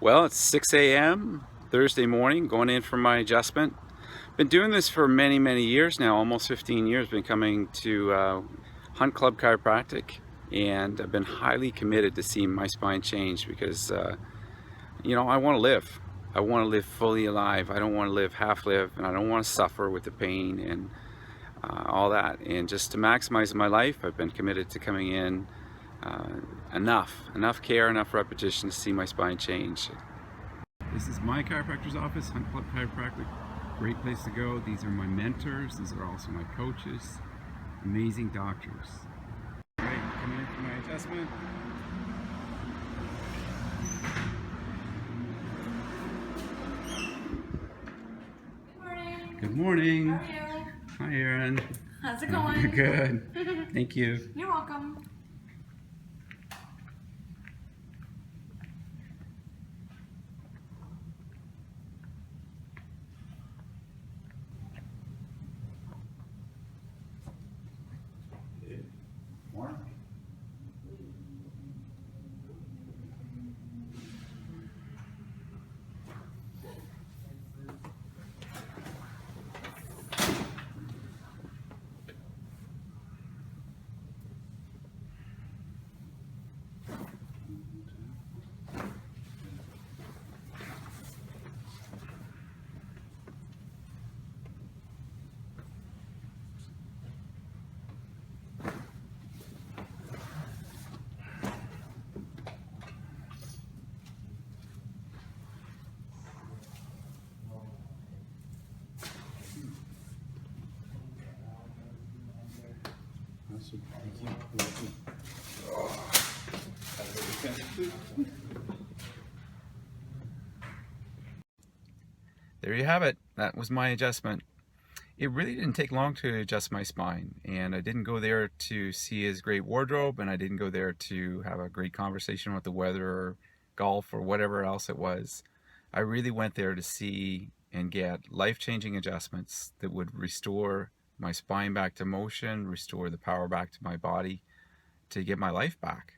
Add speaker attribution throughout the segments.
Speaker 1: Well, it's 6 a.m. Thursday morning, going in for my adjustment. Been doing this for many, many years now, almost 15 years. Been coming to Hunt Club Chiropractic, and I've been highly committed to seeing my spine change because, I want to live. I want to live fully alive. I don't want to live half-live, and I don't want to suffer with the pain and all that. And just to maximize my life, I've been committed to coming in enough care, enough repetition to see my spine change. This is my chiropractor's office, Hunt Club Chiropractic. Great place to go. These are my mentors. These are also my coaches. Amazing doctors. All right, coming in for my adjustment. Good morning.
Speaker 2: How are you?
Speaker 1: Hi, Erin.
Speaker 2: How's it going?
Speaker 1: Good. Thank you.
Speaker 2: You're welcome.
Speaker 1: There you have it. That was my adjustment. It really didn't take long to adjust my spine, and I didn't go there to see his great wardrobe, and I didn't go there to have a great conversation about the weather or golf or whatever else it was. I really went there to see and get life-changing adjustments that would restore my spine back to motion, restore the power back to my body, to get my life back.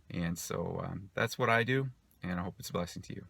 Speaker 1: And so that's what I do, and I hope it's a blessing to you.